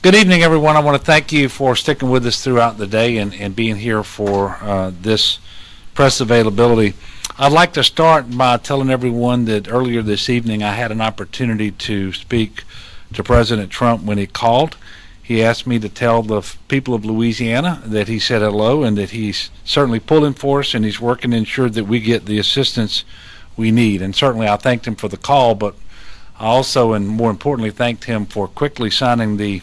Good evening, everyone. I want to thank you for sticking with us throughout the day and being here for this press availability. I'd like to start by telling everyone that earlier this evening I had an opportunity to speak to President Trump when he called. He asked me to tell the people of Louisiana that he said hello and that he's certainly pulling for us and he's working to ensure that we get the assistance we need. And certainly I thanked him for the call, but I also, and more importantly, thanked him for quickly signing the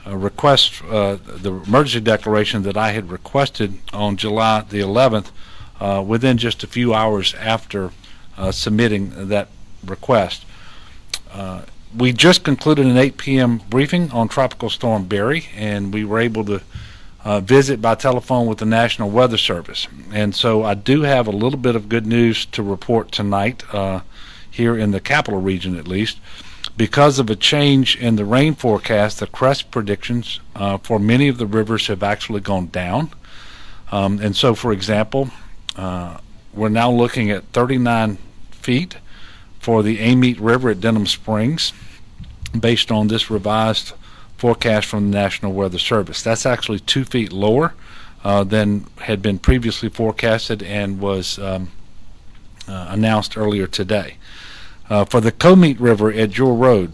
the emergency declaration that I had requested on July the 11th within just a few hours after submitting that request. We just concluded an 8 p.m. briefing on Tropical Storm Barry, and we were able to visit by telephone with the National Weather Service. And so I do have a little bit of good news to report tonight here in the capital region at least. Because of a change in the rain forecast, the crest predictions for many of the rivers have actually gone down. And so, for example, we're now looking at 39 feet for the Amite River at Denham Springs based on this revised forecast from the National Weather Service. That's actually 2 feet lower than had been previously forecasted and was announced earlier today. For the Comite River at Jewel Road,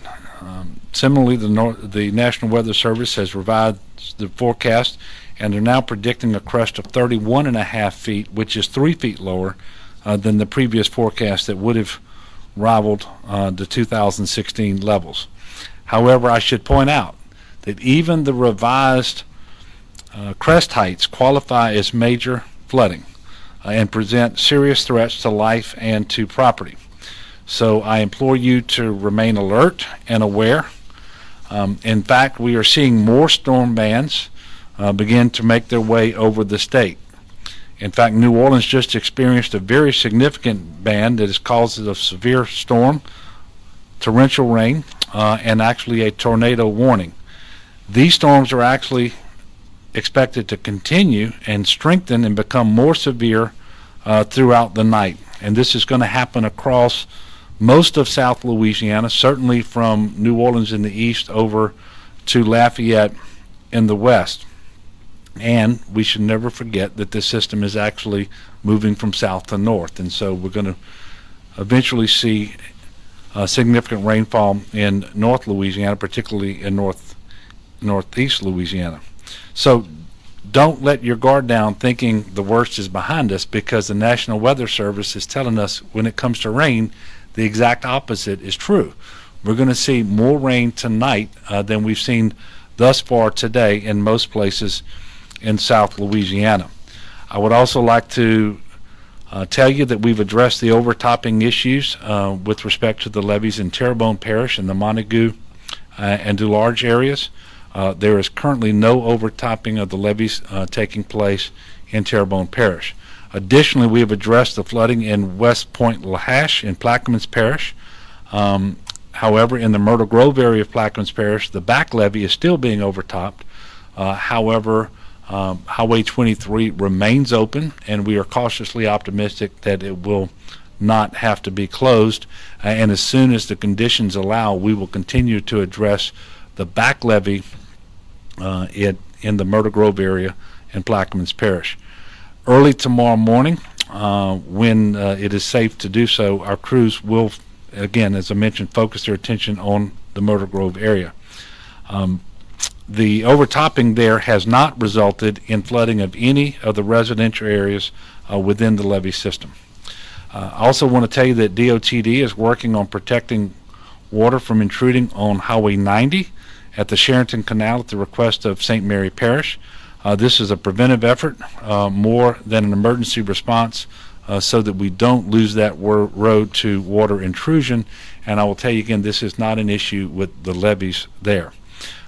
similarly, the National Weather Service has revised the forecast, and they're now predicting a crest of 31.5 feet, which is 3 feet lower than the previous forecast that would have rivaled the 2016 levels. However, I should point out that even the revised crest heights qualify as major flooding and present serious threats to life and to property. So I implore you to remain alert and aware. In fact, we are seeing more storm bands begin to make their way over the state. In fact, New Orleans just experienced a very significant band that has caused a severe storm, torrential rain, and actually a tornado warning. These storms are actually expected to continue and strengthen and become more severe throughout the night. And this is going to happen across most of South Louisiana, certainly from New Orleans in the east over to Lafayette in the west. And we should never forget that this system is actually moving from south to north, and so we're going to eventually see significant rainfall in North Louisiana, particularly in northeast Louisiana. So don't let your guard down thinking the worst is behind us, because the National Weather Service is telling us when it comes to rain, the exact opposite is true. We're going to see more rain tonight than we've seen thus far today in most places in South Louisiana. I would also like to tell you that we've addressed the overtopping issues with respect to the levees in Terrebonne Parish and the Montague and DuLarge areas. There is currently no overtopping of the levees taking place in Terrebonne Parish. Additionally, we have addressed the flooding in West Point Lahash in Plaquemines Parish. However, in the Myrtle Grove area of Plaquemines Parish, the back levee is still being overtopped. However, Highway 23 remains open, and we are cautiously optimistic that it will not have to be closed. And as soon as the conditions allow, we will continue to address the back levee in the Myrtle Grove area in Plaquemines Parish. Early tomorrow morning, when it is safe to do so, our crews will, again, as I mentioned, focus their attention on the Myrtle Grove area. The overtopping there has not resulted in flooding of any of the residential areas within the levee system. I also want to tell you that DOTD is working on protecting water from intruding on Highway 90 at the Sharonton Canal at the request of St. Mary Parish. This is a preventive effort more than an emergency response so that we don't lose that road to water intrusion. And I will tell you again, this is not an issue with the levees there.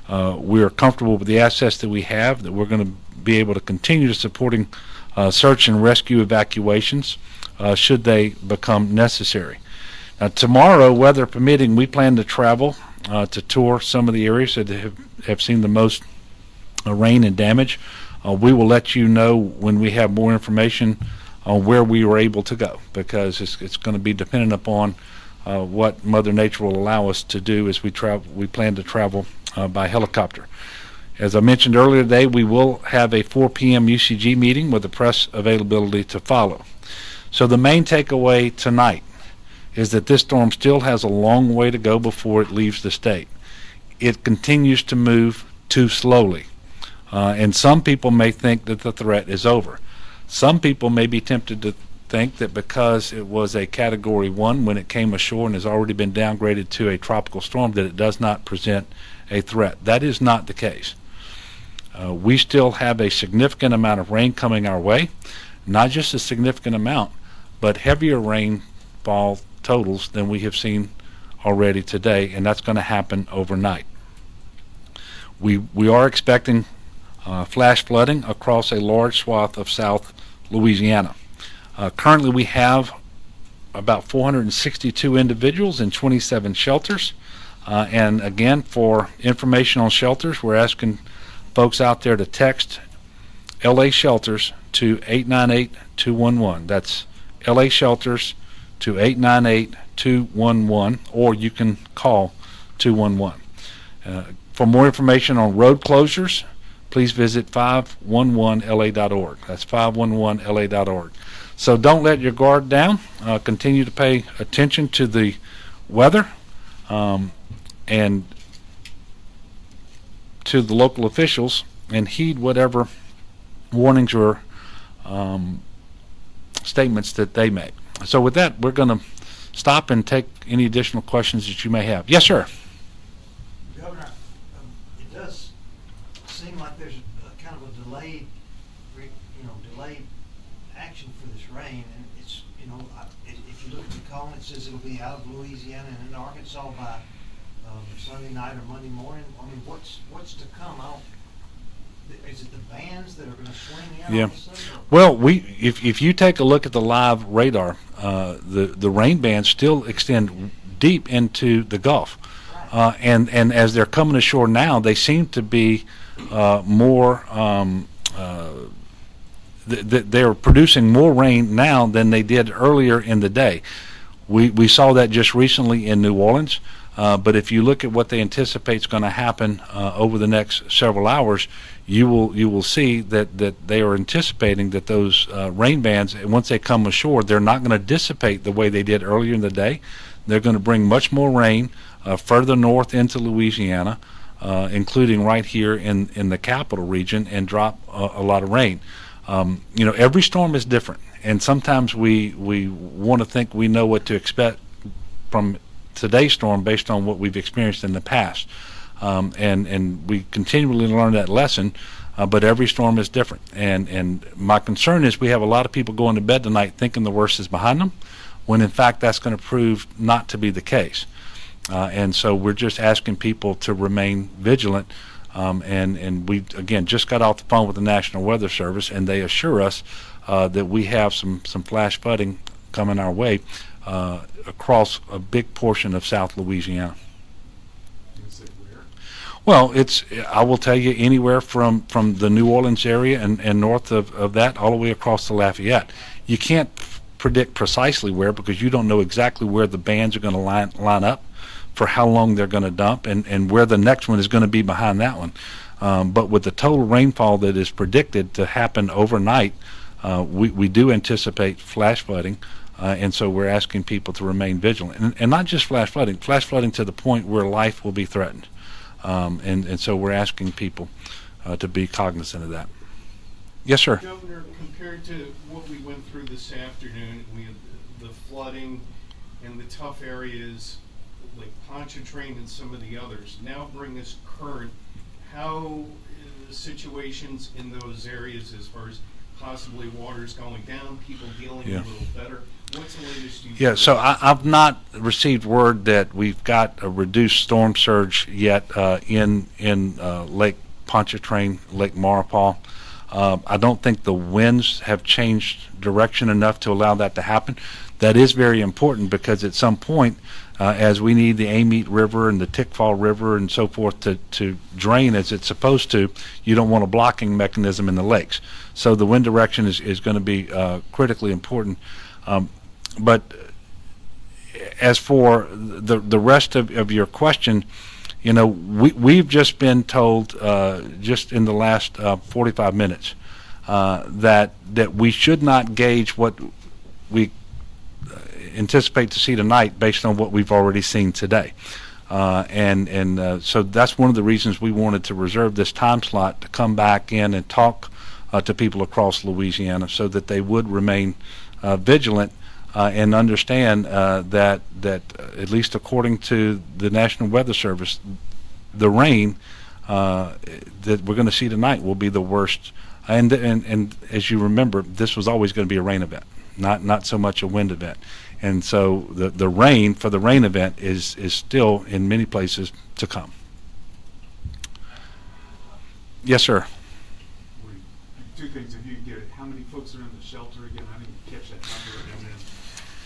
We are comfortable with the assets that we have, that we're going to be able to continue supporting search and rescue evacuations should they become necessary. Tomorrow, weather permitting, we plan to travel to tour some of the areas that have seen the most rain and damage. We will let you know when we have more information on where we were able to go, because it's going to be dependent upon what Mother Nature will allow us to do as we plan to travel by helicopter. As I mentioned earlier today, we will have a 4 p.m. UCG meeting with the press availability to follow. So the main takeaway tonight is that this storm still has a long way to go before it leaves the state. It continues to move too slowly. And some people may think that the threat is over. Some people may be tempted to think that because it was a Category 1 when it came ashore and has already been downgraded to a tropical storm, that it does not present a threat. That is not the case. We still have a significant amount of rain coming our way, not just a significant amount, but heavier rainfall totals than we have seen already today, and that's going to happen overnight. We are expecting flash flooding across a large swath of South Louisiana. Currently we have about 462 individuals in 27 shelters, and again, for information on shelters, we're asking folks out there to text LA Shelters to 898-211. That's LA Shelters to 898-211, or you can call 211. For more information on road closures, please visit 511la.org. That's 511la.org. So don't let your guard down. Continue to pay attention to the weather and to the local officials, and heed whatever warnings or statements that they make. So with that, we're going to stop and take any additional questions that you may have. Yes, sir. Governor, it does seem like there's a kind of a delayed action for this rain, and it's, if you look at the column, it says it'll be out of Louisiana and in Arkansas by Sunday night or Monday morning. I mean, what's to come? Is it the bands that are going to swing in? Yeah. All of a sudden, Well, if you take a look at the live radar, the rain bands still extend deep into the Gulf, and as they're coming ashore now, they seem to be more. They're producing more rain now than they did earlier in the day. We saw that just recently in New Orleans. But if you look at what they anticipate is going to happen over the next several hours, you will see that they are anticipating that those rain bands, once they come ashore, they're not going to dissipate the way they did earlier in the day. They're going to bring much more rain further north into Louisiana, including right here in the capital region, and drop a lot of rain. Every storm is different, and sometimes we want to think we know what to expect from today's storm based on what we've experienced in the past, and we continually learn that lesson, but every storm is different, and my concern is we have a lot of people going to bed tonight thinking the worst is behind them, when in fact that's going to prove not to be the case, and so we're just asking people to remain vigilant, and we again just got off the phone with the National Weather Service, and they assure us that we have some flash flooding coming our way across a big portion of South Louisiana. Is it where? Well, I will tell you, anywhere from the New Orleans area and north of that all the way across to Lafayette. You can't predict precisely where, because you don't know exactly where the bands are going to line up, for how long they're going to dump, and where the next one is going to be behind that one. But with the total rainfall that is predicted to happen overnight, we do anticipate flash flooding. And so we're asking people to remain vigilant, and not just flash flooding to the point where life will be threatened. And so we're asking people to be cognizant of that. Yes, sir. Governor, compared to what we went through this afternoon, we had the flooding and the tough areas like Pontchartrain and some of the others. Now bring us current. How the situations in those areas as far as possibly water's going down, people dealing a little better? What's the latest you Yeah, so I've not received word that we've got a reduced storm surge yet in Lake Pontchartrain, Lake Maurepas. I don't think the winds have changed direction enough to allow that to happen. That is very important, because at some point, as we need the Amite River and the Tickfall River and so forth to drain as it's supposed to, you don't want a blocking mechanism in the lakes. So the wind direction is going to be critically important. But as for the rest of your question, we've just been told just in the last 45 minutes that we should not gauge what we anticipate to see tonight based on what we've already seen today. So that's one of the reasons we wanted to reserve this time slot to come back in and talk to people across Louisiana so that they would remain vigilant and understand that at least according to the National Weather Service, the rain that we're going to see tonight will be the worst. And as you remember, this was always going to be a rain event, not so much a wind event. And so the rain for the rain event is still in many places to come. Yes, sir. Two things, if you could get it, how many folks are in the shelter again? I didn't catch that number. And then,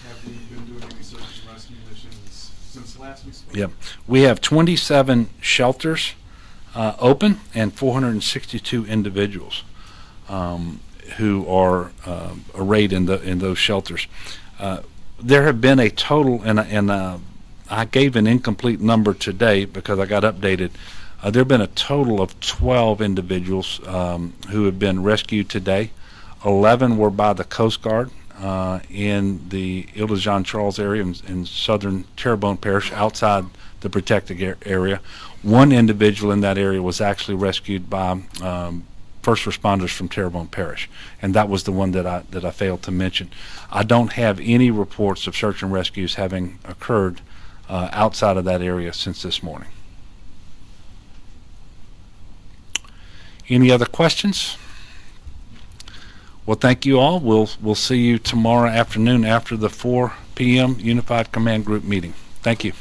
have we been doing any search and rescue missions since last we spoke? Yep. We have 27 shelters open and 462 individuals who are arrayed in those shelters. There have been a total, and I gave an incomplete number today because I got updated. There have been a total of 12 individuals who have been rescued today. 11 were by the Coast Guard in the Ile de Jean Charles area in southern Terrebonne Parish, outside the protected area. One individual in that area was actually rescued by first responders from Terrebonne Parish, and that was the one that I failed to mention. I don't have any reports of search and rescues having occurred outside of that area since this morning. Any other questions? Well, thank you all. We'll see you tomorrow afternoon after the 4 p.m. Unified Command Group meeting. Thank you.